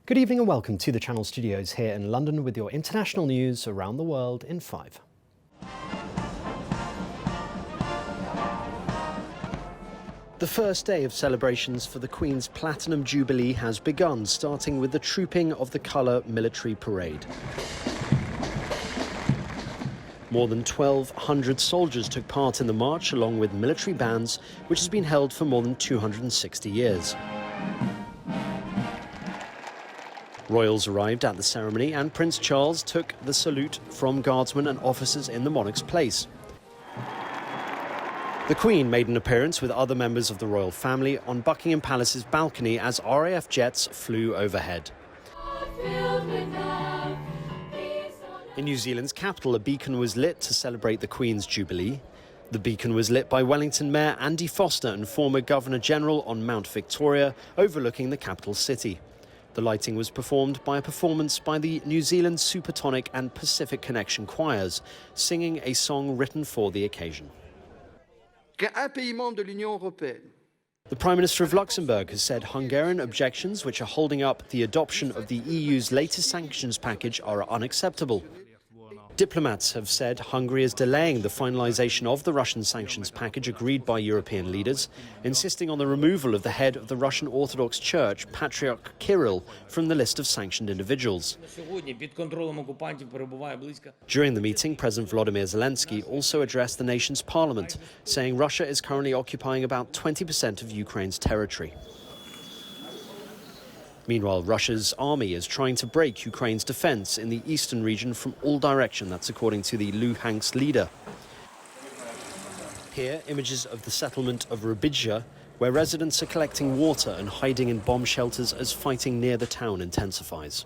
Good evening and welcome to the Channel Studios here in London with your international news around the world in 5. The first day of celebrations for the Queen's Platinum Jubilee has begun, starting with the trooping of the Colour Military Parade. More than 1,200 soldiers took part in the march, along with military bands, which has been held for more than 260 years. Royals arrived at the ceremony and Prince Charles took the salute from guardsmen and officers in the monarch's place. The Queen made an appearance with other members of the royal family on Buckingham Palace's balcony as RAF jets flew overhead. In New Zealand's capital, a beacon was lit to celebrate the Queen's Jubilee. The beacon was lit by Wellington Mayor Andy Foster and former Governor-General on Mount Victoria, overlooking the capital city. The lighting was performed by a performance by the New Zealand Supertonic and Pacific Connection choirs, singing a song written for the occasion. The Prime Minister of Luxembourg has said Hungarian objections, which are holding up the adoption of the EU's latest sanctions package, are unacceptable. Diplomats have said Hungary is delaying the finalisation of the Russian sanctions package agreed by European leaders, insisting on the removal of the head of the Russian Orthodox Church, Patriarch Kirill, from the list of sanctioned individuals. During the meeting, President Volodymyr Zelensky also addressed the nation's parliament, saying Russia is currently occupying about 20% of Ukraine's territory. Meanwhile, Russia's army is trying to break Ukraine's defence in the eastern region from all directions. That's according to the Luhansk leader. Here, images of the settlement of Rubidja, where residents are collecting water and hiding in bomb shelters as fighting near the town intensifies.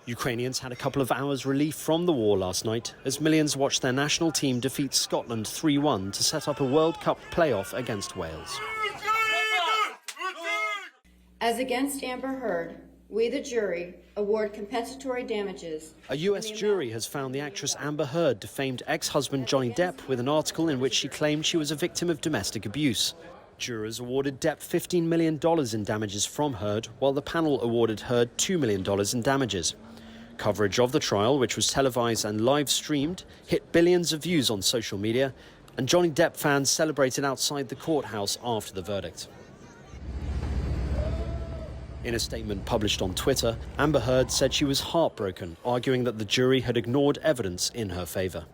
Ukrainians had a couple of hours relief from the war last night as millions watched their national team defeat Scotland 3-1 to set up a World Cup playoff against Wales. As against Amber Heard, we, the jury, award compensatory damages. A US jury has found the actress Amber Heard defamed ex-husband Johnny Depp with an article in which she claimed she was a victim of domestic abuse. Jurors awarded Depp $15 million in damages from Heard, while the panel awarded Heard $2 million in damages. Coverage of the trial, which was televised and live-streamed, hit billions of views on social media, and Johnny Depp fans celebrated outside the courthouse after the verdict. In a statement published on Twitter, Amber Heard said she was heartbroken, arguing that the jury had ignored evidence in her favour.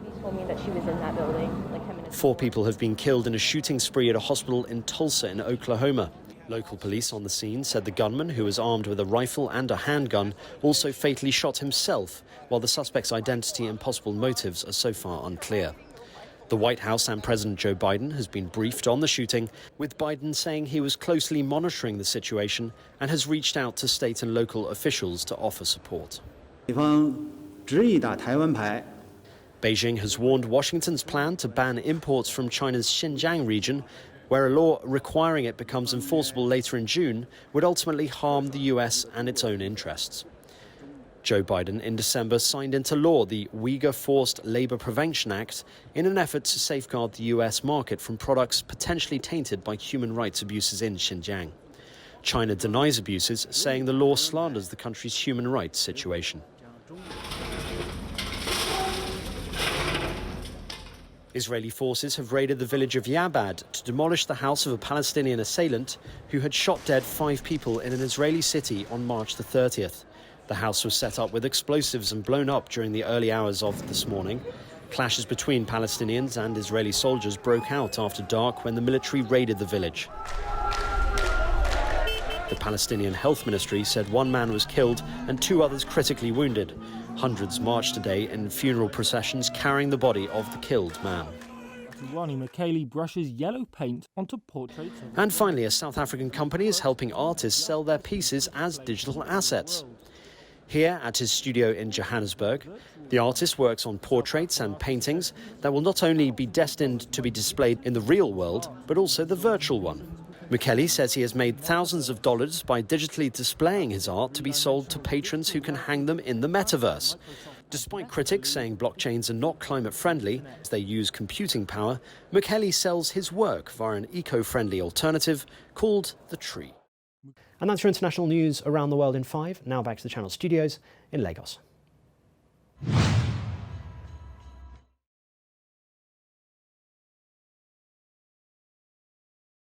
He told me that she was in that building, like him and his 4 people have been killed in a shooting spree at a hospital in Tulsa in Oklahoma. Local police on the scene said the gunman, who was armed with a rifle and a handgun, also fatally shot himself, while the suspect's identity and possible motives are so far unclear. The White House and President Joe Biden has been briefed on the shooting, with Biden saying he was closely monitoring the situation and has reached out to state and local officials to offer support. Beijing has warned Washington's plan to ban imports from China's Xinjiang region, where a law requiring it becomes enforceable later in June, would ultimately harm the US and its own interests. Joe Biden in December signed into law the Uyghur Forced Labor Prevention Act in an effort to safeguard the US market from products potentially tainted by human rights abuses in Xinjiang. China denies abuses, saying the law slanders the country's human rights situation. Israeli forces have raided the village of Yabad to demolish the house of a Palestinian assailant who had shot dead 5 people in an Israeli city on March the 30th. The house was set up with explosives and blown up during the early hours of this morning. Clashes between Palestinians and Israeli soldiers broke out after dark when the military raided the village. The Palestinian Health Ministry said 1 man was killed and 2 others critically wounded. Hundreds marched today in funeral processions carrying the body of the killed man. Ronnie McKaylee brushes yellow paint onto portraits. And finally, a South African company is helping artists sell their pieces as digital assets. Here at his studio in Johannesburg, the artist works on portraits and paintings that will not only be destined to be displayed in the real world, but also the virtual one. McKelly says he has made thousands of dollars by digitally displaying his art to be sold to patrons who can hang them in the metaverse. Despite critics saying blockchains are not climate-friendly as they use computing power, McKelly sells his work via an eco-friendly alternative called The Tree. And that's your international news around the world in 5. Now back to the channel studios in Lagos.